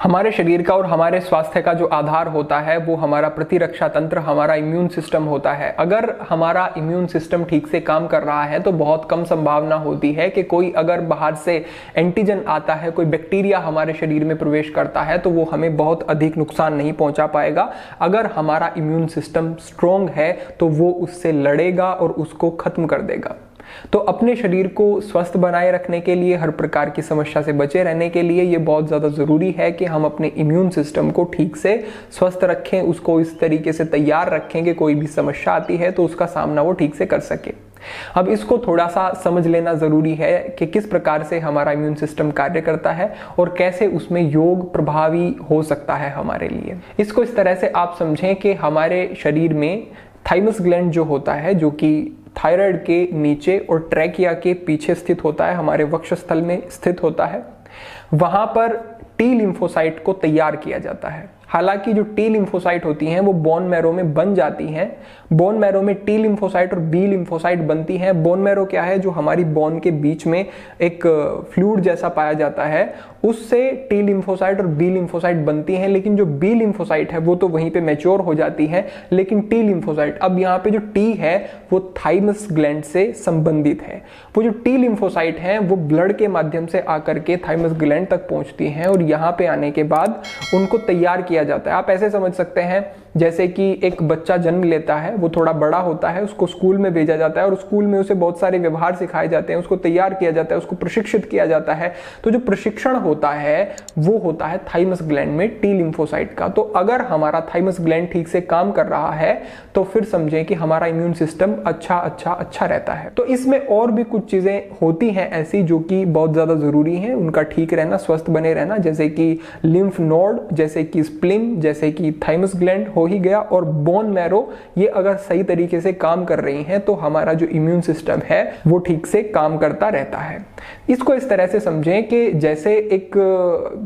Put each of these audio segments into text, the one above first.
हमारे शरीर का और हमारे स्वास्थ्य का जो आधार होता है वो हमारा प्रतिरक्षा तंत्र, हमारा इम्यून सिस्टम होता है। अगर हमारा इम्यून सिस्टम ठीक से काम कर रहा है तो बहुत कम संभावना होती है कि कोई अगर बाहर से एंटीजन आता है, कोई बैक्टीरिया हमारे शरीर में प्रवेश करता है तो वो हमें बहुत अधिक नुकसान नहीं पहुंचा पाएगा। अगर हमारा इम्यून सिस्टम स्ट्रोंग है तो वो उससे लड़ेगा और उसको खत्म कर देगा। तो अपने शरीर को स्वस्थ बनाए रखने के लिए, हर प्रकार की समस्या से बचे रहने के लिए ये बहुत ज़्यादा ज़रूरी है कि हम अपने इम्यून सिस्टम को ठीक से स्वस्थ रखें, उसको इस तरीके से तैयार रखें कि कोई भी समस्या आती है तो उसका सामना वो ठीक से कर सके। अब इसको थोड़ा सा समझ लेना ज़रूरी है कि किस प्रकार से हमारा इम्यून सिस्टम कार्य करता है और कैसे उसमें योग प्रभावी हो सकता है हमारे लिए। इसको इस तरह से आप समझें कि हमारे शरीर में थाइमस ग्लैंड जो होता है, जो कि थायराइड के नीचे और ट्रैकिया के पीछे स्थित होता है, हमारे वक्षस्थल में स्थित होता है, वहां पर टी लिम्फोसाइट को तैयार किया जाता है। हालांकि जो टी लिम्फोसाइट होती हैं वो बोन मैरो में बन जाती हैं। बोन मैरो में टी लिम्फोसाइट और बी लिम्फोसाइट बनती हैं। बोन मैरो क्या है? जो हमारी बोन के बीच में एक फ्लूइड जैसा पाया जाता है, उससे टी लिम्फोसाइट और बी लिम्फोसाइट बनती हैं। लेकिन जो बी लिम्फोसाइट है वो तो वहीं पे मैच्योर हो जाती है, लेकिन टी लिम्फोसाइट, अब यहाँ पे जो टी है वो थाइमस ग्लैंड से संबंधित है। वो जो टी लिम्फोसाइट है वो ब्लड के माध्यम से आकर के थाइमस ग्लैंड तक पहुंचती हैं और यहाँ पे आने के बाद उनको तैयार किया जाता है। आप ऐसे समझ सकते हैं जैसे कि एक बच्चा जन्म लेता है, वो थोड़ा बड़ा होता है, उसको स्कूल में भेजा जाता है और स्कूल में उसे बहुत सारे व्यवहार सिखाए जाते हैं, उसको तैयार किया जाता है, उसको प्रशिक्षित किया जाता है। तो जो प्रशिक्षण होता है वो होता है थाइमस ग्लैंड में टी लिम्फोसाइट का। तो अगर हमारा थाइमस ग्लैंड ठीक से काम कर रहा है तो फिर समझें कि हमारा इम्यून सिस्टम अच्छा रहता है। तो इसमें और भी कुछ चीजें होती हैं ऐसी जो कि बहुत ज्यादा जरूरी हैं, उनका ठीक रहना, स्वस्थ बने रहना, जैसे कि लिम्फ नोड, जैसे कि स्प्लीन, जैसे कि थाइमस ग्लैंड हो ही गया, और बोन मैरो, ये अगर सही तरीके से काम कर रही हैं तो हमारा जो इम्यून सिस्टम है वो ठीक से काम करता रहता है। इसको इस तरह से समझें कि जैसे एक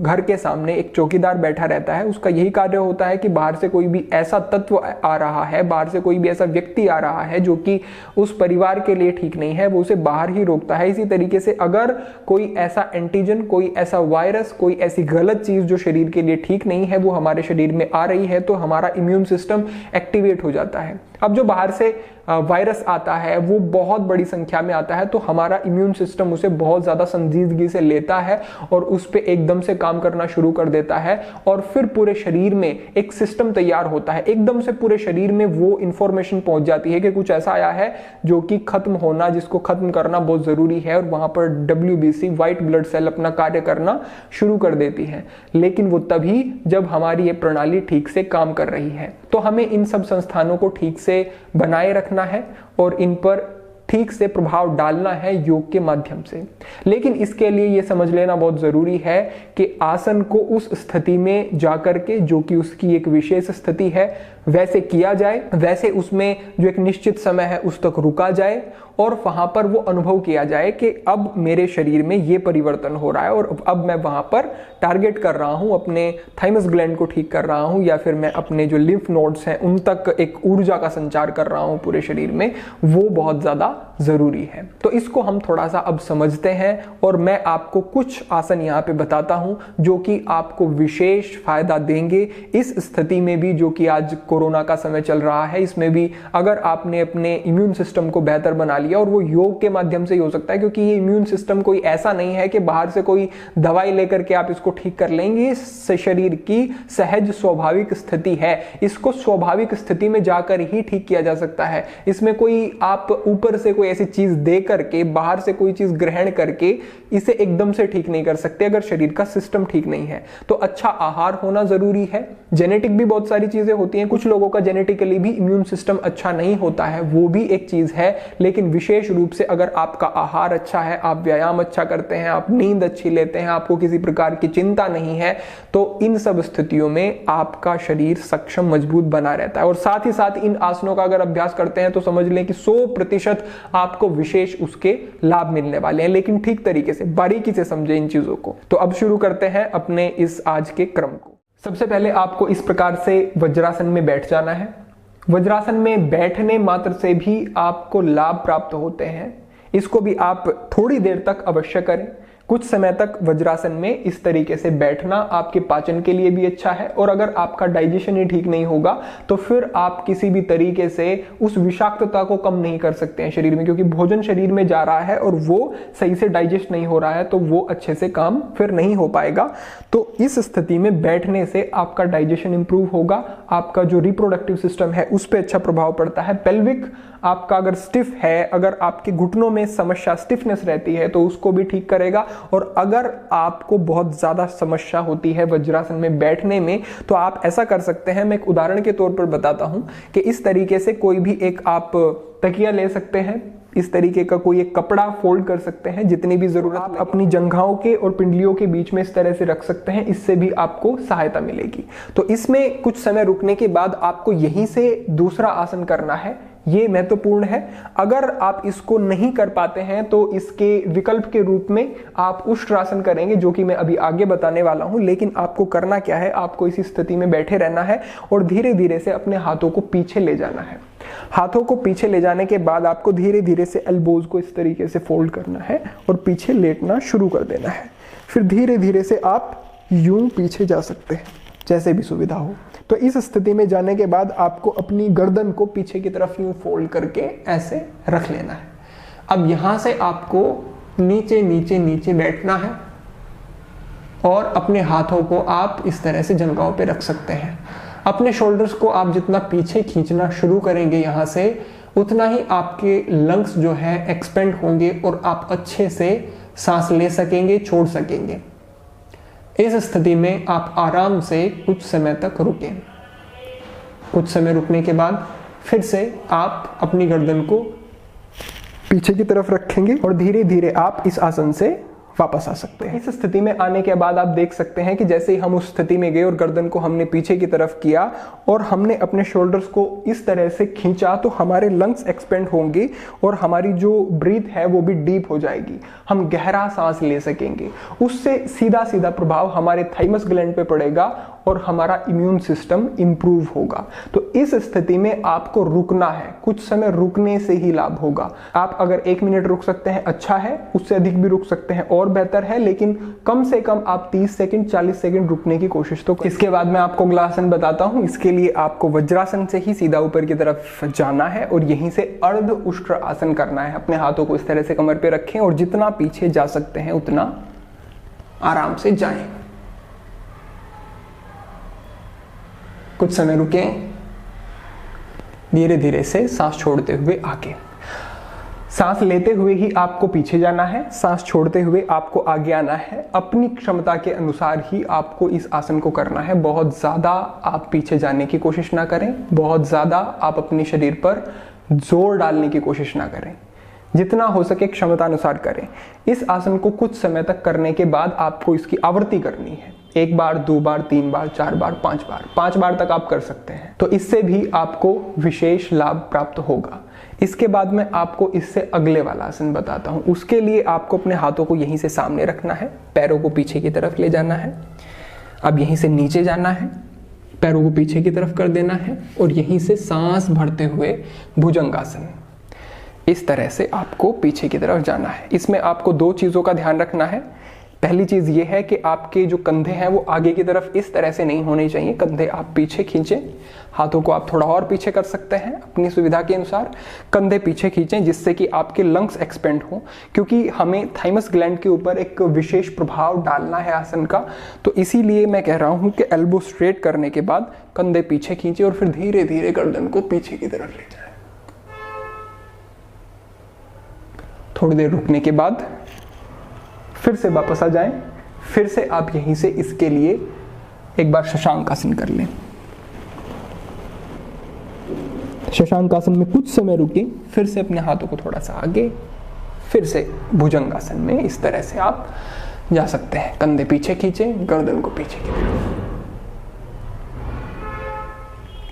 घर के सामने एक चौकीदार बैठा रहता है, उसका यही कार्य होता है कि बाहर से कोई भी ऐसा तत्व आ रहा है, बाहर से कोई भी ऐसा व्यक्ति आ रहा है जो कि उस परिवार के लिए ठीक नहीं है, वो उसे बाहर ही रोकता है। इसी तरीके से अगर कोई ऐसा एंटीजन, कोई ऐसा वायरस, कोई ऐसी गलत चीज जो शरीर के लिए ठीक नहीं है वो हमारे शरीर में आ रही है तो हमारा इम्यून सिस्टम एक्टिवेट हो जाता है। अब जो बाहर से वायरस आता है वो बहुत बड़ी संख्या में आता है तो हमारा इम्यून सिस्टम उसे बहुत ज्यादा संजीदगी से लेता है और उस पे एकदम से काम करना शुरू कर देता है और फिर पूरे शरीर में एक सिस्टम तैयार होता है। एकदम से पूरे शरीर में वो इंफॉर्मेशन पहुंच जाती है कि कुछ ऐसा आया है जो कि खत्म होना, जिसको खत्म करना बहुत जरूरी है, और वहां पर WBC, व्हाइट ब्लड सेल, अपना कार्य करना शुरू कर देती है। लेकिन वो तभी जब हमारी ये प्रणाली ठीक से काम कर रही है। तो हमें इन सब संस्थानों को ठीक से बनाए रखना है और इन पर ठीक से प्रभाव डालना है योग के माध्यम से। लेकिन इसके लिए ये समझ लेना बहुत जरूरी है कि आसन को उस स्थिति में जाकर के, जो कि उसकी एक विशेष स्थिति है, वैसे किया जाए, वैसे उसमें जो एक निश्चित समय है उस तक रुका जाए और वहां पर वो अनुभव किया जाए कि अब मेरे शरीर में ये परिवर्तन हो रहा है और अब मैं वहां पर टारगेट कर रहा हूं, अपने थाइमस ग्लैंड को ठीक कर रहा हूं, या फिर मैं अपने जो लिम्फ नोड्स हैं उन तक एक ऊर्जा का संचार कर रहा हूं पूरे शरीर में। वो बहुत ज्यादा जरूरी है। तो इसको हम थोड़ा सा अब समझते हैं और मैं आपको कुछ आसन यहाँ पे बताता हूं जो कि आपको विशेष फायदा देंगे इस स्थिति में भी, जो कि आज कोरोना का समय चल रहा है। इसमें भी अगर आपने अपने इम्यून सिस्टम को बेहतर बना लिया, और वो योग के माध्यम से ही हो सकता है, क्योंकि ये इम्यून सिस्टम कोई ऐसा नहीं है कि बाहर से कोई दवाई लेकर के आप इसको ठीक कर लेंगे। इस शरीर की सहज स्वाभाविक स्थिति है, इसको स्वाभाविक स्थिति में जाकर ही ठीक किया जा सकता है। इसमें कोई आप ऊपर से कोई ऐसी चीज दे करके, बाहर से कोई चीज ग्रहण करके इसे एकदम से ठीक नहीं कर सकते अगर शरीर का सिस्टम ठीक नहीं है। तो अच्छा आहार होना जरूरी है। जेनेटिक भी बहुत सारी चीजें होती हैं, कुछ लोगों का जेनेटिकली भी इम्यून सिस्टम अच्छा नहीं होता है, वो भी एक चीज है। लेकिन विशेष रूप से अगर आपका आहार अच्छा है, आप व्यायाम अच्छा करते हैं, आप नींद अच्छी लेते हैं, आपको किसी प्रकार की चिंता नहीं है, तो इन सब स्थितियों में आपका शरीर सक्षम, मजबूत बना रहता है। और साथ ही साथ इन आसनों का अगर अभ्यास करते हैं तो समझ लें कि 100% आपको विशेष उसके लाभ मिलने वाले हैं। लेकिन ठीक तरीके से, बारीकी से समझे इन चीजों को। तो अब शुरू करते हैं अपने इस आज के क्रम को। सबसे पहले आपको इस प्रकार से वज्रासन में बैठ जाना है। वज्रासन में बैठने मात्र से भी आपको लाभ प्राप्त होते हैं। इसको भी आप थोड़ी देर तक अवश्य करें। कुछ समय तक वज्रासन में इस तरीके से बैठना आपके पाचन के लिए भी अच्छा है, और अगर आपका डाइजेशन ही ठीक नहीं होगा तो फिर आप किसी भी तरीके से उस विषाक्तता को कम नहीं कर सकते हैं शरीर में, क्योंकि भोजन शरीर में जा रहा है और वो सही से डाइजेस्ट नहीं हो रहा है तो वो अच्छे से काम फिर नहीं हो पाएगा। तो इस स्थिति में बैठने से आपका डाइजेशन इंप्रूव होगा, आपका जो रिप्रोडक्टिव सिस्टम है उस पर अच्छा प्रभाव पड़ता है। पेल्विक आपका अगर स्टिफ है, अगर आपके घुटनों में समस्या स्टिफनेस रहती है तो उसको भी ठीक करेगा, और अगर आपको बहुत ज्यादा समस्या होती है वज्रासन में बैठने में तो आप ऐसा कर सकते हैं। मैं एक उदाहरण के तौर पर बताता हूं कि इस तरीके से कोई भी एक आप तकिया ले सकते हैं, इस तरीके का कोई एक कपड़ा फोल्ड कर सकते हैं, जितनी भी जरूरत आप अपनी जंघाओं के और पिंडलियों के बीच में इस तरह से रख सकते हैं, इससे भी आपको सहायता मिलेगी। तो इसमें कुछ समय रुकने के बाद आपको यहीं से दूसरा आसन करना है, ये महत्वपूर्ण है। अगर आप इसको नहीं कर पाते हैं तो इसके विकल्प के रूप में आप उष्ट्रासन करेंगे, जो कि मैं अभी आगे बताने वाला हूं। लेकिन आपको करना क्या है, आपको इसी स्थिति में बैठे रहना है और धीरे धीरे से अपने हाथों को पीछे ले जाना है। हाथों को पीछे ले जाने के बाद आपको धीरे धीरे से एल्बोज को इस तरीके से फोल्ड करना है और पीछे लेटना शुरू कर देना है। फिर धीरे धीरे से आप यूं पीछे जा सकते हैं, जैसे भी सुविधा हो। तो इस स्थिति में जाने के बाद आपको अपनी गर्दन को पीछे की तरफ यूं फोल्ड करके ऐसे रख लेना है। अब यहां से आपको नीचे नीचे नीचे बैठना है और अपने हाथों को आप इस तरह से जंघाओं पे रख सकते हैं। अपने शोल्डर्स को आप जितना पीछे खींचना शुरू करेंगे यहां से, उतना ही आपके लंग्स जो है एक्सपेंड होंगे और आप अच्छे से सांस ले सकेंगे, छोड़ सकेंगे। इस स्थिति में आप आराम से कुछ समय तक रुकें। कुछ समय रुकने के बाद फिर से आप अपनी गर्दन को पीछे की तरफ रखेंगे और धीरे धीरे आप इस आसन से वापस आ सकते हैं। इस स्थिति में आने के बाद आप देख सकते हैं कि जैसे ही हम उस स्थिति में गए और गर्दन को हमने पीछे की तरफ किया और हमने अपने शोल्डर्स को इस तरह से खींचा तो हमारे लंग्स एक्सपेंड होंगे और हमारी जो ब्रीथ है वो भी डीप हो जाएगी, हम गहरा सांस ले सकेंगे। उससे सीधा सीधा प्रभाव हमारे थाइमस ग्लैंड पे पड़ेगा और हमारा इम्यून सिस्टम इंप्रूव होगा। तो इस स्थिति में आपको रुकना है, कुछ समय रुकने से ही लाभ होगा। आप अगर 1 मिनट रुक सकते हैं अच्छा है, उससे अधिक भी रुक सकते हैं और बेहतर है, लेकिन कम से कम आप 30 सेकंड 40 सेकंड रुकने की कोशिश तो करें। इसके बाद मैं आपको अगला आसन बताता हूं। इसके लिए आपको वज्रासन से ही सीधा ऊपर की तरफ जाना है और यहीं से अर्ध उष्ट्र आसन करना है। अपने हाथों को इस तरह से कमर पे रखें और जितना पीछे जा सकते हैं उतना आराम से जाएं। कुछ समय रुकें, धीरे धीरे से सांस छोड़ते हुए आगे। सांस लेते हुए ही आपको पीछे जाना है, सांस छोड़ते हुए आपको आगे आना है। अपनी क्षमता के अनुसार ही आपको इस आसन को करना है। बहुत ज्यादा आप पीछे जाने की कोशिश ना करें, बहुत ज्यादा आप अपने शरीर पर जोर डालने की कोशिश ना करें, जितना हो सके क्षमता अनुसार करें। इस आसन को कुछ समय तक करने के बाद आपको इसकी आवृत्ति करनी है। 1 बार, 2 बार, 3 बार, 4 बार, 5 बार तक आप कर सकते हैं। तो इससे भी आपको विशेष लाभ प्राप्त होगा। इसके बाद मैं आपको इससे अगले वाला आसन बताता हूं। उसके लिए आपको अपने हाथों को यहीं से सामने रखना है, पैरों को पीछे की तरफ ले जाना है। अब यहीं से नीचे जाना है, पैरों को पीछे की तरफ कर देना है और यहीं से सांस भरते हुए भुजंगासन, इस तरह से आपको पीछे की तरफ जाना है। इसमें आपको 2 चीजों का ध्यान रखना है। पहली चीज ये है कि आपके जो कंधे हैं वो आगे की तरफ इस तरह से नहीं होने चाहिए, कंधे आप पीछे खींचें। हाथों को आप थोड़ा और पीछे कर सकते हैं अपनी सुविधा के अनुसार। कंधे पीछे खींचें जिससे कि आपके लंग्स एक्सपेंड हो, क्योंकि हमें थाइमस ग्लैंड के ऊपर एक विशेष प्रभाव डालना है आसन का। तो इसीलिए मैं कह रहा हूं कि एल्बो स्ट्रेट करने के बाद कंधे पीछे खींचे और फिर धीरे धीरे गर्दन को पीछे की तरफ ले जाए। थोड़ी देर रुकने के बाद फिर से वापस आ जाएं। फिर से आप यहीं से इसके लिए एक बार शशांक आसन कर लें। शशांक आसन में कुछ समय रुकें, फिर से अपने हाथों को थोड़ा सा आगे, फिर से भुजंगासन में इस तरह से आप जा सकते हैं। कंधे पीछे खींचें, गर्दन को पीछे खींचें।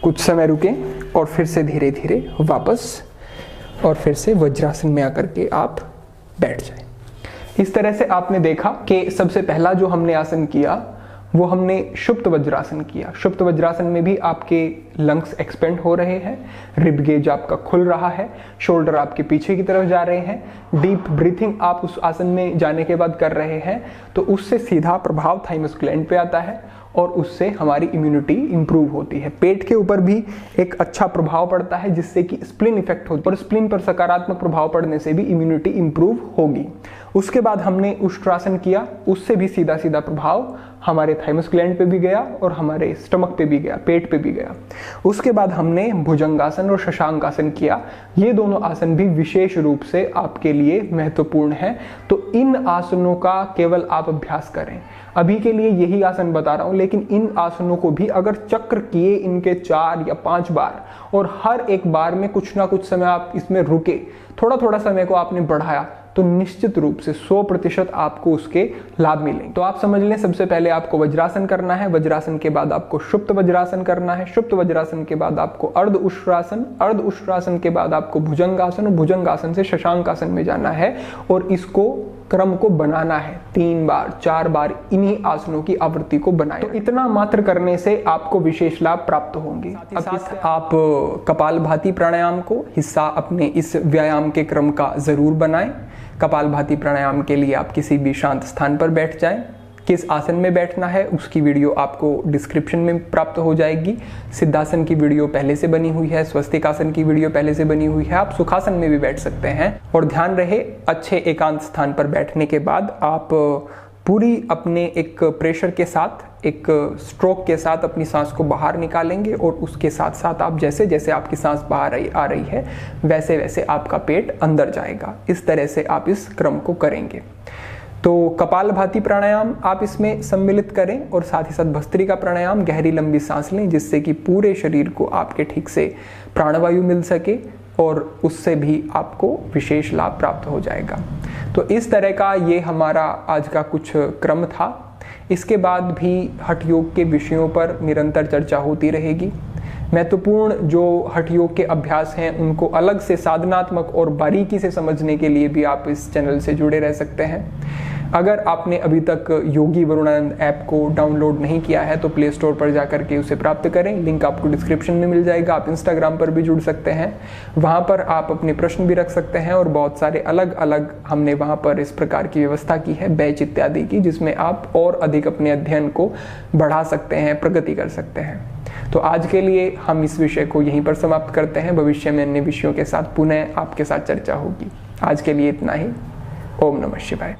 कुछ समय रुकें और फिर से धीरे धीरे वापस और फिर से वज्रासन में आकर के आप बैठ जाएं। इस तरह से आपने देखा कि सबसे पहला जो हमने आसन किया वो हमने शुप्त वज्रासन किया। शुप्त वज्रासन में भी आपके लंग्स एक्सपेंड हो रहे हैं, रिब गेज आपका खुल रहा है, शोल्डर आपके पीछे की तरफ जा रहे हैं, डीप ब्रीथिंग आप उस आसन में जाने के बाद कर रहे हैं, तो उससे सीधा प्रभाव थाइमस ग्लैंड पे आता है और उससे हमारी इम्यूनिटी इंप्रूव होती है। पेट के ऊपर भी एक अच्छा प्रभाव पड़ता है जिससे कि स्प्लिन इफेक्ट होता है और स्प्लिन पर सकारात्मक प्रभाव पड़ने से भी इम्यूनिटी इंप्रूव होगी। उसके बाद हमने उष्ट्रासन किया, उससे भी सीधा सीधा प्रभाव हमारे थाइमस ग्लैंड पे भी गया और हमारे स्टमक पे भी गया, पेट पे भी गया। उसके बाद हमने भुजंगासन और शशांकासन किया। ये दोनों आसन भी विशेष रूप से आपके लिए महत्वपूर्ण है, तो इन आसनों का केवल आप अभ्यास करें। अभी के लिए यही आसन बता रहा हूं, लेकिन इन आसनों को भी अगर चक्र किए इनके 4 या 5 बार और हर एक बार में कुछ ना कुछ समय आप इसमें रुके, थोड़ा थोड़ा समय को आपने बढ़ाया, तो निश्चित रूप से 100% आपको उसके लाभ मिलेंगे। तो आप समझ लें, सबसे पहले आपको वज्रासन करना है, वज्रासन के बाद आपको शुप्त वज्रासन करना है, शुप्त वज्रासन के बाद आपको अर्ध उष्ट्रासन, अर्ध उष्ट्रासन के बाद आपको भुजंगासन और भुजंगासन से शशांकासन में जाना है और इसको क्रम को बनाना है 3 बार 4 बार इन्हीं आसनों की आवृत्ति को बनाएं। तो इतना मात्र करने से आपको विशेष लाभ प्राप्त होंगे। आप कपालभाति प्राणायाम को हिस्सा अपने इस व्यायाम के क्रम का जरूर बनाएं। कपालभाति प्राणायाम के लिए आप किसी भी शांत स्थान पर बैठ जाएं। किस आसन में बैठना है उसकी वीडियो आपको डिस्क्रिप्शन में प्राप्त हो जाएगी। सिद्धासन की वीडियो पहले से बनी हुई है, स्वस्तिकासन की वीडियो पहले से बनी हुई है, आप सुखासन में भी बैठ सकते हैं। और ध्यान रहे, अच्छे एकांत स्थान पर बैठने के बाद आप पूरी अपने एक प्रेशर के साथ, एक स्ट्रोक के साथ अपनी सांस को बाहर निकालेंगे और उसके साथ साथ आप जैसे जैसे आपकी सांस बाहर आ रही है वैसे वैसे आपका पेट अंदर जाएगा। इस तरह से आप इस क्रम को करेंगे। तो कपालभाति प्राणायाम आप इसमें सम्मिलित करें और साथ ही साथ भस्त्रिका प्राणायाम, गहरी लंबी सांस लें जिससे कि पूरे शरीर को आपके ठीक से प्राणवायु मिल सके और उससे भी आपको विशेष लाभ प्राप्त हो जाएगा। तो इस तरह का ये हमारा आज का कुछ क्रम था। इसके बाद भी हठ योग के विषयों पर निरंतर चर्चा होती रहेगी। महत्वपूर्ण जो हठ योग के अभ्यास हैं उनको अलग से साधनात्मक और बारीकी से समझने के लिए भी आप इस चैनल से जुड़े रह सकते हैं। अगर आपने अभी तक योगी वरुणानंद ऐप को डाउनलोड नहीं किया है तो प्ले स्टोर पर जाकर के उसे प्राप्त करें, लिंक आपको डिस्क्रिप्शन में मिल जाएगा। आप इंस्टाग्राम पर भी जुड़ सकते हैं, वहाँ पर आप अपने प्रश्न भी रख सकते हैं और बहुत सारे अलग अलग हमने वहाँ पर इस प्रकार की व्यवस्था की है, बैच इत्यादि की, जिसमें आप और अधिक अपने अध्ययन को बढ़ा सकते हैं, प्रगति कर सकते हैं। तो आज के लिए हम इस विषय को यहीं पर समाप्त करते हैं। भविष्य में अन्य विषयों के साथ पुनः आपके साथ चर्चा होगी। आज के लिए इतना ही। ओम नमः शिवाय।